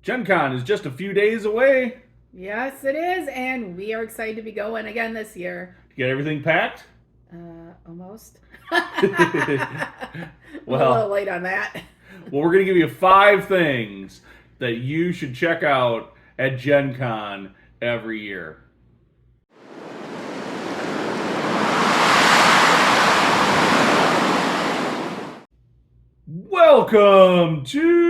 Gen Con is just a few days away. Yes, it is, and we are excited to be going again this year. Get everything packed? Almost. I'm a little Well, late on that. we're going to give you 5 things that you should check out at Gen Con every year. Welcome to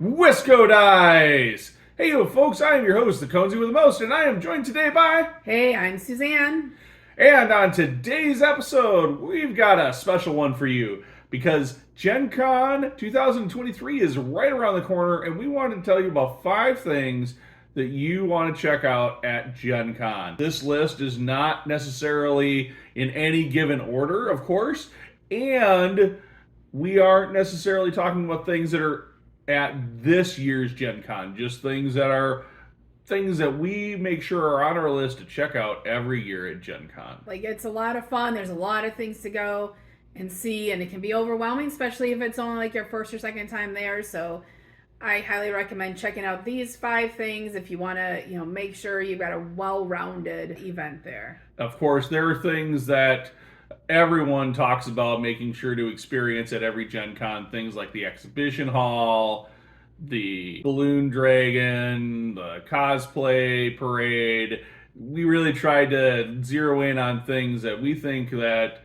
WiscoDice. Hey, you folks, I am your host, the Cozy with the Most, and I am joined today by... Hey, I'm Suzanne. And on today's episode, we've got a special one for you because Gen Con 2023 is right around the corner, and we wanted to tell you about 5 things that you want to check out at Gen Con. This list is not necessarily in any given order, of course, and we aren't necessarily talking about things that are at this year's Gen Con, just things that we make sure are on our list to check out every year at Gen Con. Like, it's a lot of fun. There's a lot of things to go and see, and it can be overwhelming, especially if it's only like your first or second time there. So I highly recommend checking out these 5 things if you want to, make sure you've got a well-rounded event there. Of course, there are things that everyone talks about making sure to experience at every Gen Con, things like the exhibition hall, the balloon dragon, the cosplay parade. We really tried to zero in on things that we think that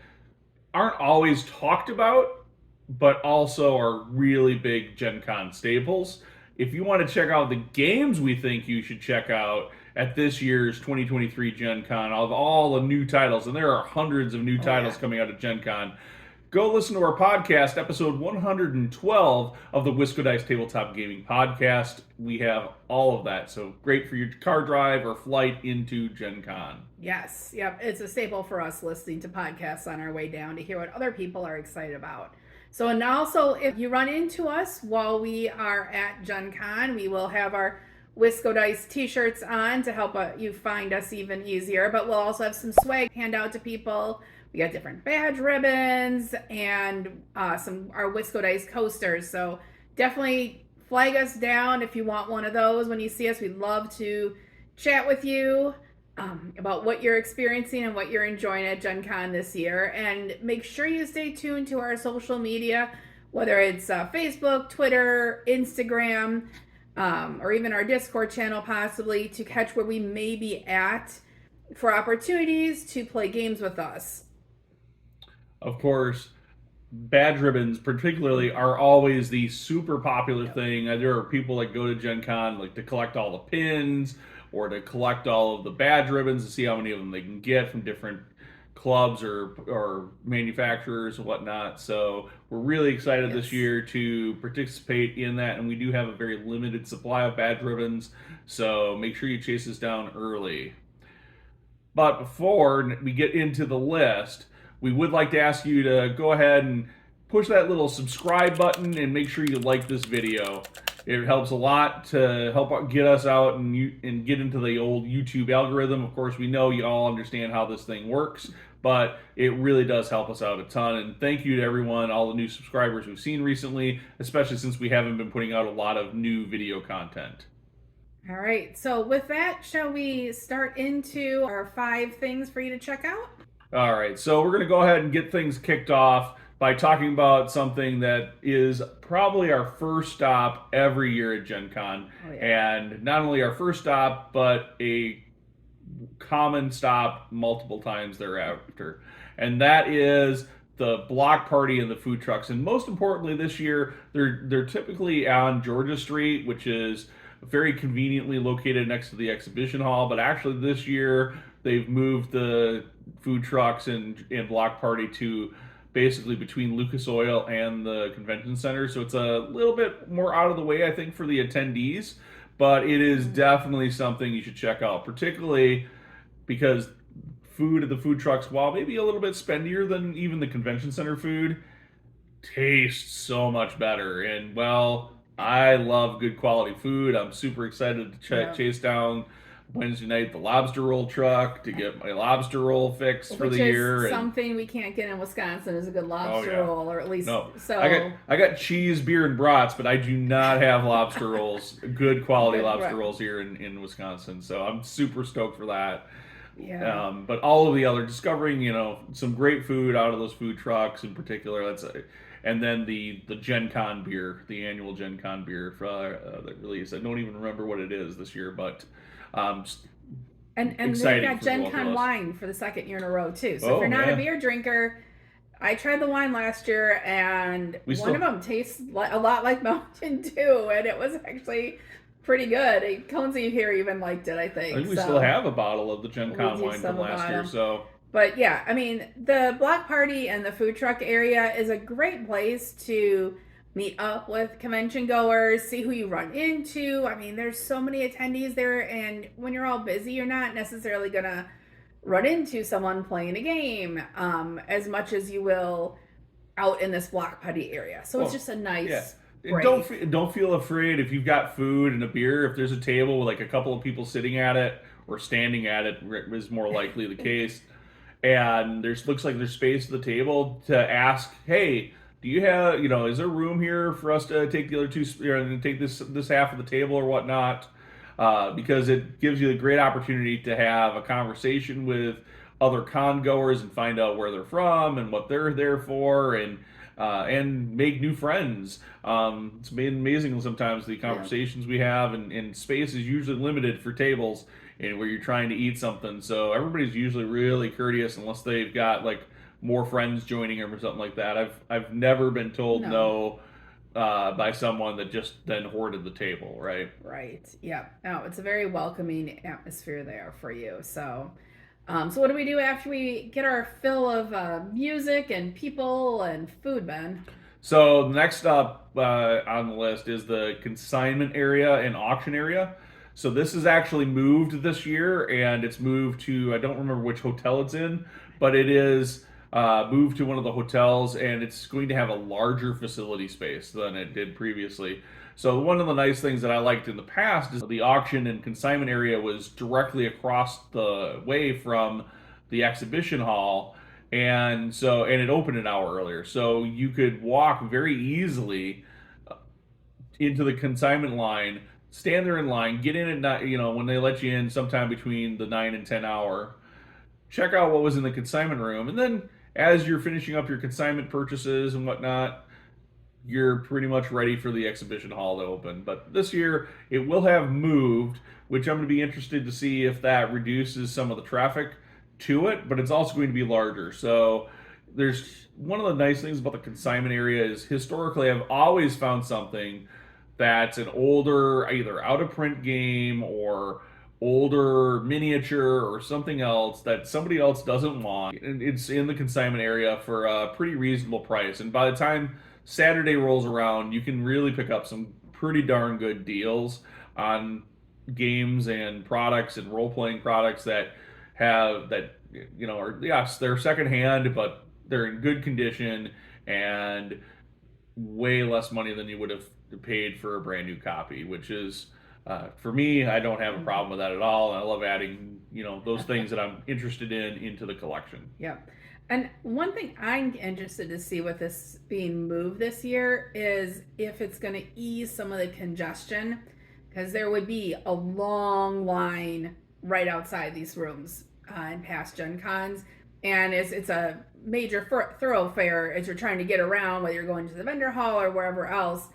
aren't always talked about, but also are really big Gen Con staples. If you want to check out the games we think you should check out at this year's 2023 Gen Con, of all the new titles, and there are hundreds of new titles coming out of Gen Con, go listen to our podcast, episode 112 of the WiscoDice Tabletop Gaming Podcast. We have all of that, so great for your car drive or flight into Gen Con. Yes, yep, it's a staple for us listening to podcasts on our way down to hear what other people are excited about. So, and also, if you run into us while we are at Gen Con, we will have our WiscoDice t-shirts on to help you find us even easier, but we'll also have some swag hand out to people. We got different badge ribbons and some our WiscoDice coasters. So definitely flag us down if you want one of those when you see us. We'd love to chat with you about what you're experiencing and what you're enjoying at Gen Con this year. And make sure you stay tuned to our social media, whether it's Facebook, Twitter, Instagram, or even our Discord channel possibly, to catch where we may be at for opportunities to play games with us. Of course, badge ribbons particularly are always the super popular thing. There are people that go to Gen Con like to collect all the pins or to collect all of the badge ribbons to see how many of them they can get from different clubs or manufacturers and whatnot. So we're really excited this year to participate in that, and we do have a very limited supply of badge ribbons, so make sure you chase us down early. But before we get into the list, we would like to ask you to go ahead and push that little subscribe button and make sure you like this video. It helps a lot to help get us out and get into the old YouTube algorithm. Of course, we know you all understand how this thing works, but it really does help us out a ton. And thank you to everyone, all the new subscribers we've seen recently, especially since we haven't been putting out a lot of new video content. All right, so with that, shall we start into our 5 things for you to check out? All right, so we're going to go ahead and get things kicked off by talking about something that is probably our first stop every year at Gen Con. And not only our first stop, but a common stop multiple times thereafter. And that is the block party and the food trucks. And most importantly this year, they're typically on Georgia Street, which is very conveniently located next to the exhibition hall. But actually this year, they've moved the food trucks and block party to basically between Lucas Oil and the convention center. So it's a little bit more out of the way, I think, for the attendees, but it is definitely something you should check out, particularly because food at the food trucks, while maybe a little bit spendier than even the convention center food, tastes so much better. And well, I love good quality food. I'm super excited to chase down Wednesday night, the lobster roll truck to get my lobster roll fix for Which the is year. And something we can't get in Wisconsin is a good oh lobster yeah, roll, or at least no, so. I got cheese, beer, and brats, but I do not have lobster rolls, good quality Good, lobster right. rolls here in Wisconsin. So I'm super stoked for that. Yeah. But all of the other discovering, some great food out of those food trucks in particular. And then the Gen Con beer, the annual Gen Con beer that release. I don't even remember what it is this year, but just And they've exciting got for Gen both of Con us. wine for the second year in a row too. So if you're Oh not a yeah, beer drinker, I tried the wine last year, and we one of still them tastes a lot like Mountain Dew, and it was actually pretty good. Conesy here even liked it, I I think. think we still So have a bottle of the Gen we Con do wine from some last about year. them. So But yeah, I mean, the block party and the food truck area is a great place to meet up with convention goers, see who you run into. I mean, there's so many attendees there, and when you're all busy, you're not necessarily gonna run into someone playing a game as much as you will out in this block party area. So it's well, just a yeah. nice And break. don't feel afraid if you've got food and a beer. If there's a table with like a couple of people sitting at it or standing at it, is more likely the case. And there's looks like there's space at the table to ask, hey, do you have, is there room here for us to take the other two, take this half of the table or whatnot? Because it gives you a great opportunity to have a conversation with other con goers and find out where they're from and what they're there for, and make new friends. It's been amazing sometimes the Yeah. conversations we have, and space is usually limited for tables and where you're trying to eat something. So everybody's usually really courteous unless they've got like more friends joining them or something like that. I've never been told No. no by someone that just then hoarded the table, right? Right. Yeah. No, it's a very welcoming atmosphere there for you. So what do we do after we get our fill of music and people and food, Ben? So next up on the list is the consignment area and auction area. So this is actually moved this year, and it's moved to, I don't remember which hotel it's in, but it is moved to one of the hotels, and it's going to have a larger facility space than it did previously. So one of the nice things that I liked in the past is the auction and consignment area was directly across the way from the exhibition hall, and it opened an hour earlier, so you could walk very easily into the consignment line, stand there in line, get in at night, when they let you in sometime between the 9 and 10 hour, check out what was in the consignment room, and then as you're finishing up your consignment purchases and whatnot, you're pretty much ready for the exhibition hall to open. But this year it will have moved, which I'm going to be interested to see if that reduces some of the traffic to it, but it's also going to be larger. So there's one of the nice things about the consignment area is historically I've always found something that's an older, either out of print game or older miniature or something else that somebody else doesn't want. And it's in the consignment area for a pretty reasonable price. And by the time Saturday rolls around, you can really pick up some pretty darn good deals on games and products and role playing products that are, yes, they're secondhand, but they're in good condition and way less money than you would have paid for a brand new copy, which is for me, I don't have a problem with that at all. And I love adding, those things that I'm interested in into the collection. Yeah. And one thing I'm interested to see with this being moved this year is if it's going to ease some of the congestion, because there would be a long line right outside these rooms and past Gen Cons. And it's a major thoroughfare as you're trying to get around, whether you're going to the vendor hall or wherever else.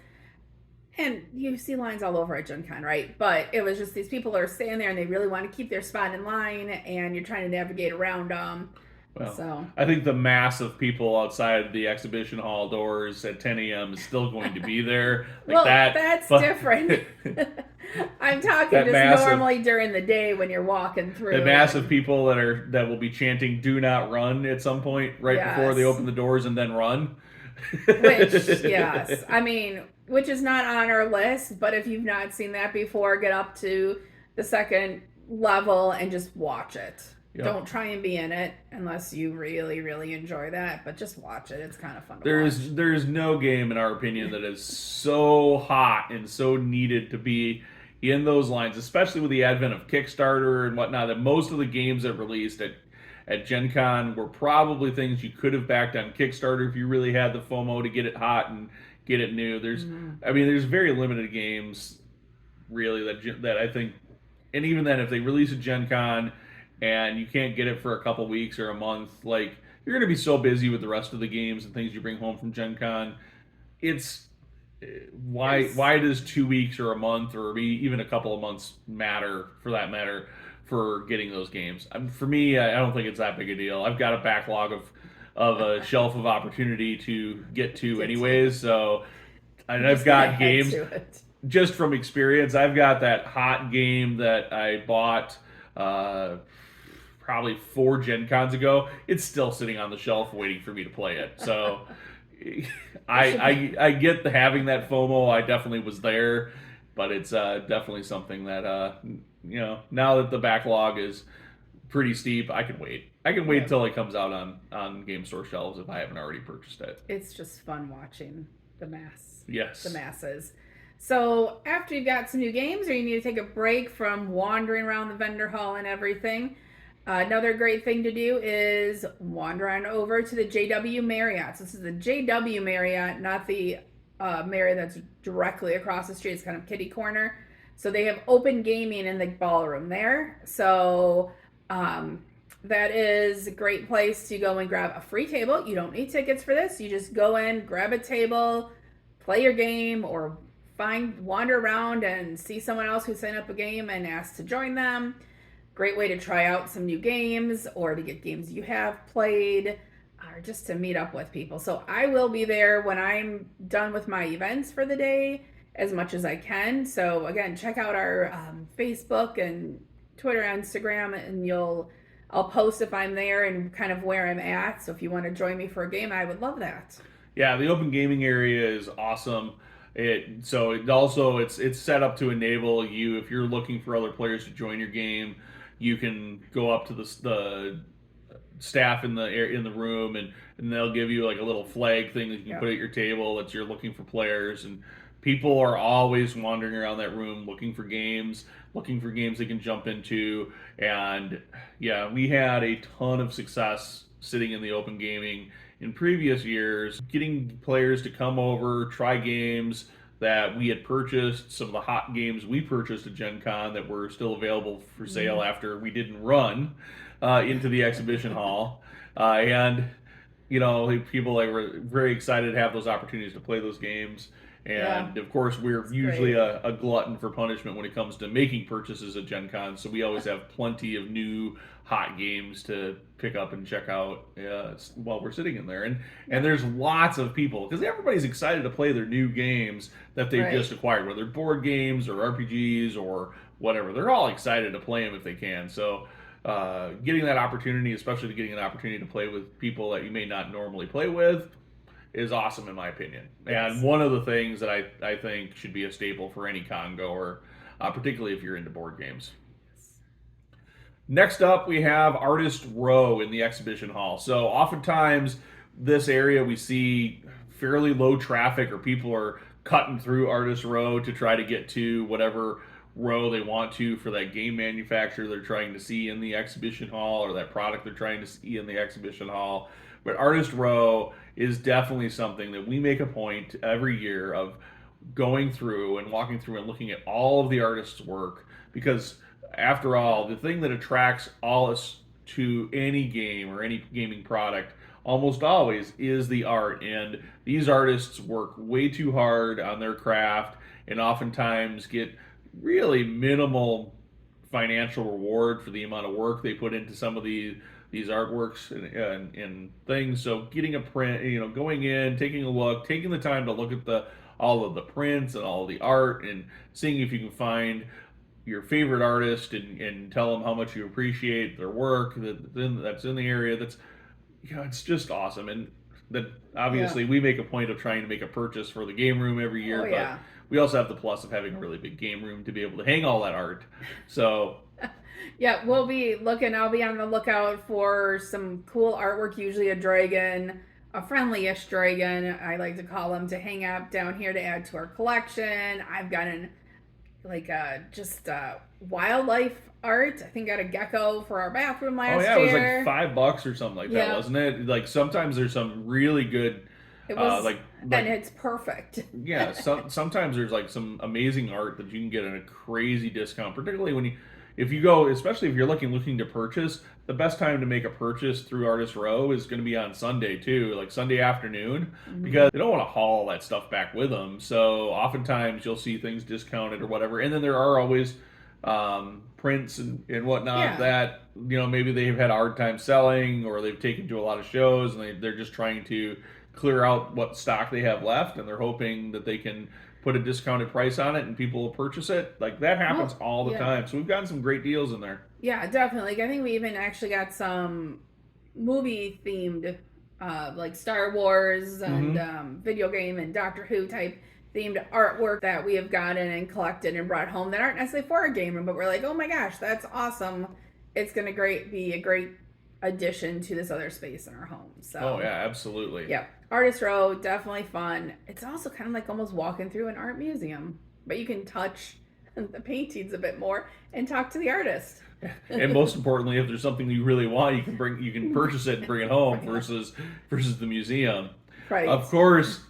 And you see lines all over at Gen Con, right? But it was just these people are standing there and they really want to keep their spot in line, and you're trying to navigate around them. Well, So I think the mass of people outside the exhibition hall doors at 10 a.m. is still going to be there, like well, that. that's But different. I'm talking that just massive, normally during the day when you're walking through. the mass of people that will be chanting "Do not run" at some point right before they Yes. open the doors and then run. Which, yes, I mean, which is not on our list, but if you've not seen that before, get up to the second level and just watch it. Yep. Don't try and be in it unless you really, really enjoy that, but just watch it. It's kind of fun to watch. There is no game, in our opinion, that is so hot and so needed to be in those lines, especially with the advent of Kickstarter and whatnot, that most of the games that released at Gen Con were probably things you could have backed on Kickstarter if you really had the FOMO to get it hot and get it new. There's very limited games really that I think, and even then, if they release a Gen Con and you can't get it for a couple weeks or a month, like you're going to be so busy with the rest of the games and things you bring home from Gen Con. It's Yes. why does 2 weeks or a month or even a couple of months matter for that matter for getting those games? For me, I don't think it's that big a deal. I've got a backlog of a shelf of opportunity to get to Get to. anyways. So, and You're I've just gonna got head games to it. just from experience. I've got that hot game that I bought probably 4 Gen Cons ago. It's still sitting on the shelf waiting for me to play it. So I get the having that FOMO. I definitely was there, but it's definitely something that now that the backlog is pretty steep, I can wait. I can wait Yeah. till it comes out on game store shelves if I haven't already purchased it. It's just fun watching the Yes. masses. So after you've got some new games, or you need to take a break from wandering around the vendor hall and everything, another great thing to do is wander on over to the JW Marriott. So this is the JW Marriott, not the Marriott that's directly across the street. It's kind of kitty corner. So they have open gaming in the ballroom there. So that is a great place to go and grab a free table. You don't need tickets for this. You just go in, grab a table, play your game, or wander around and see someone else who signed up a game and ask to join them. Great way to try out some new games or to get games you have played or just to meet up with people. So I will be there when I'm done with my events for the day as much as I can. So again, check out our Facebook and Twitter, Instagram, and I'll post if I'm there and kind of where I'm at. So if you want to join me for a game, I would love that. Yeah, the open gaming area is awesome. It's set up to enable you if you're looking for other players to join your game, you can go up to the staff in the room and they'll give you like a little flag thing that you can Yeah. put at your table that you're looking for players, and people are always wandering around that room looking for games they can jump into. And yeah, we had a ton of success sitting in the open gaming in previous years, getting players to come over, try games that we had purchased, some of the hot games we purchased at Gen Con that were still available for sale after we didn't run into the exhibition hall. And people were very excited to have those opportunities to play those games. Yeah. And of course, we're usually a glutton for punishment when it comes to making purchases at Gen Con, so we always have plenty of new hot games to pick up and check out while we're sitting in there. And there's lots of people because everybody's excited to play their new games that they've just acquired, whether board games or RPGs or whatever. They're all excited to play them if they can. So getting that opportunity, especially getting an opportunity to play with people that you may not normally play with, is awesome in my opinion. Yes. And one of the things that I think should be a staple for any con goer, particularly if you're into board games. Next up, we have Artist Row in the exhibition hall. So oftentimes, this area we see fairly low traffic, or people are cutting through Artist Row to try to get to whatever row they want to for that game manufacturer they're trying to see in the exhibition hall, or that product they're trying to see in the exhibition hall. But Artist Row is definitely something that we make a point every year of going through and walking through and looking at all of the artists' work, because after all, the thing that attracts all us to any game or any gaming product almost always is the art. And these artists work way too hard on their craft and oftentimes get really minimal financial reward for the amount of work they put into some of these artworks and things. So getting a print, going in, taking a look, taking the time to look at all of the prints and all of the art, and seeing if you can find your favorite artist and tell them how much you appreciate their work that's in the area. It's just awesome. And that obviously we make a point of trying to make a purchase for the game room every year, but we also have the plus of having a really big game room to be able to hang all that art. So yeah, we'll be looking. I'll be on the lookout for some cool artwork, usually a dragon, a friendly-ish dragon, I like to call them, to hang up down here to add to our collection. I've got an like just wildlife art. I think got a gecko for our bathroom Oh last yeah, it was like year. $5 or something like that, Yeah, wasn't it? Like sometimes there's some really good, it uh, was, like and like it's perfect. yeah. Sometimes there's like some amazing art that you can get at a crazy discount, particularly when if you go, especially if you're looking to purchase. The best time to make a purchase through Artist Row is going to be on Sunday too, like Sunday afternoon, Hmm. because they don't want to haul all that stuff back with them. So oftentimes you'll see things discounted or whatever, and then there are always prints and whatnot Yeah. that maybe they've had a hard time selling or they've taken to a lot of shows and they're just trying to clear out what stock they have left and they're hoping that they can put a discounted price on it and people will purchase it. Like that happens Well, all the yeah. time. So we've gotten some great deals in there. Yeah, definitely. Like, I think we even actually got some movie themed, like Star Wars and Mm-hmm. video game and Doctor Who type themed artwork that we have gotten and collected and brought home that aren't necessarily for a game room, but we're like, oh my gosh, that's awesome. It's going to be a great addition to this other space in our home. Oh So, yeah, absolutely. yeah, Artist Row, definitely fun. It's also kind of like almost walking through an art museum, but you can touch the paintings a bit more and talk to the artist. And most importantly, if there's something you really want, you can purchase it and bring it home Bring it up. versus the museum. Right. Of course,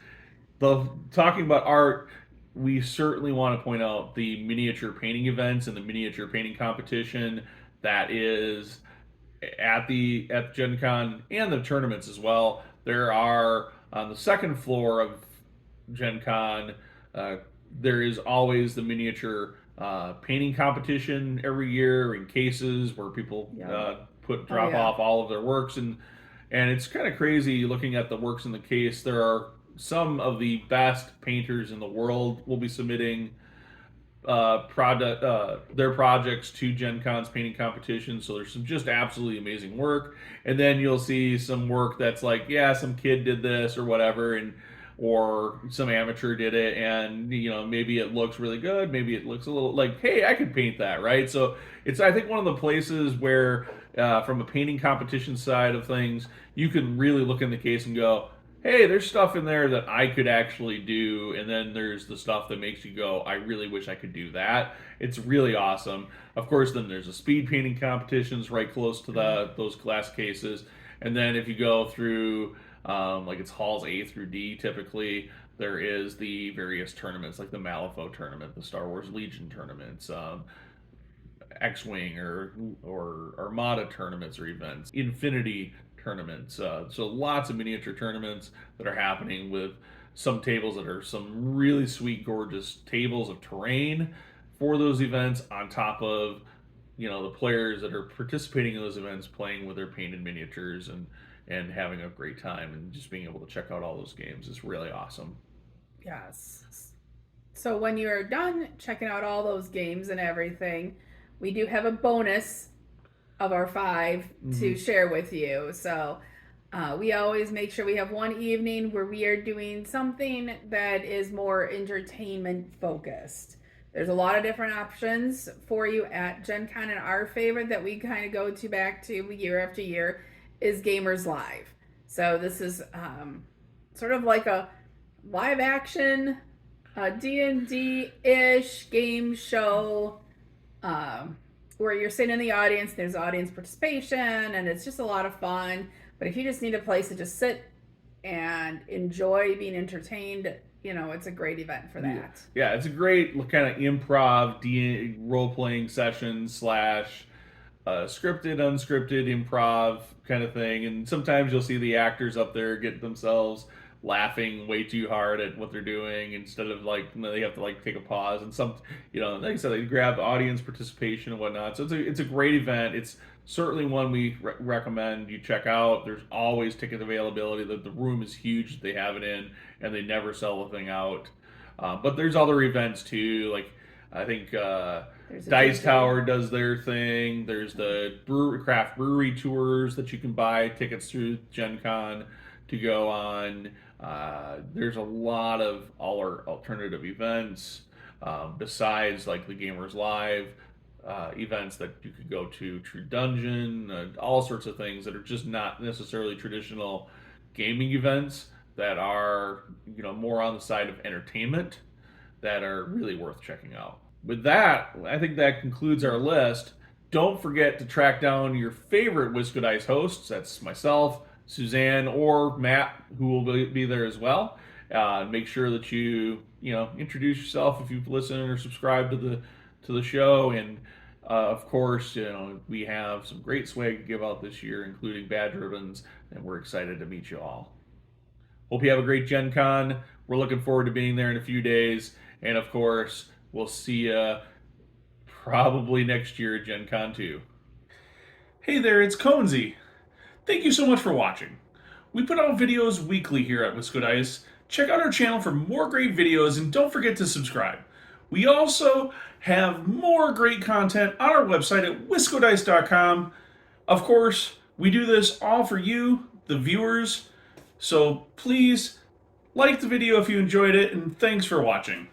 the talking about art, we certainly want to point out the miniature painting events and the miniature painting competition that is at Gen Con and the tournaments as well. There are on the second floor of Gen Con. Uh, there is always the miniature painting competition every year in cases where people Yeah. put Oh drop yeah. off all of their works and it's kind of crazy looking at the works in the case. There are some of the best painters in the world will be submitting product their projects to Gen Con's painting competition. So there's some just absolutely amazing work, and then you'll see some work that's like, yeah, some kid did this or whatever, and or some amateur did it, and maybe it looks really good, maybe it looks a little like, hey, I could paint that, right? So it's I think one of the places where, from a painting competition side of things, you can really look in the case and go, hey, there's stuff in there that I could actually do, and then there's the stuff that makes you go, I really wish I could do that. It's really awesome. Of course, then there's the speed painting competitions right close to those glass cases, and then if you go through, like it's halls A through D, typically there is the various tournaments, like the Malifaux tournament, the Star Wars Legion tournaments, X-wing or Armada tournaments or events, Infinity tournaments. So lots of miniature tournaments that are happening with some tables that are some really sweet, gorgeous tables of terrain for those events. On top of the players that are participating in those events playing with their painted miniatures and having a great time and just being able to check out all those games is really awesome. Yes. So when you're done checking out all those games and everything, we do have a bonus of our five to Mm-hmm. share with you. So we always make sure we have one evening where we are doing something that is more entertainment focused. There's a lot of different options for you at Gen Con, and our favorite that we kind of go to back to year after year is Gamers Live. So this is sort of like a live action D&D ish game show, um, where you're sitting in the audience. There's audience participation, and it's just a lot of fun. But if you just need a place to just sit and enjoy being entertained, it's a great event for Yeah, that. yeah, it's a great kind of improv role playing session slash scripted, unscripted improv kind of thing. And sometimes you'll see the actors up there get themselves laughing way too hard at what they're doing instead of like they have to like take a pause and like I said, they grab audience participation and whatnot. So it's a great event. It's certainly one we recommend you check out. There's always ticket availability. The room is huge that they have it in, and they never sell the thing out. But there's other events too, like I think There's a Dice DJ. Tower does their thing. There's the craft brewery tours that you can buy tickets through Gen Con to go on. There's a lot of all our alternative events besides like the Gamers Live events that you could go to, True Dungeon, all sorts of things that are just not necessarily traditional gaming events that are more on the side of entertainment that are really worth checking out. with that, I think that concludes our list. Don't forget to track down your favorite WiscoDice hosts. That's myself, Suzanne, or Matt, who will be there as well. Make sure that you introduce yourself if you've listened or subscribed to the show, and of course, we have some great swag to give out this year, including badge ribbons, and we're excited to meet you all. Hope you have a great Gen Con. We're looking forward to being there in a few days, and of course, we'll see you probably next year at Gen Con 2. Hey there, it's Conzi. Thank you so much for watching. We put out videos weekly here at WiscoDice. Check out our channel for more great videos and don't forget to subscribe. We also have more great content on our website at WiscoDice.com. Of course, we do this all for you, the viewers, so please like the video if you enjoyed it, and thanks for watching.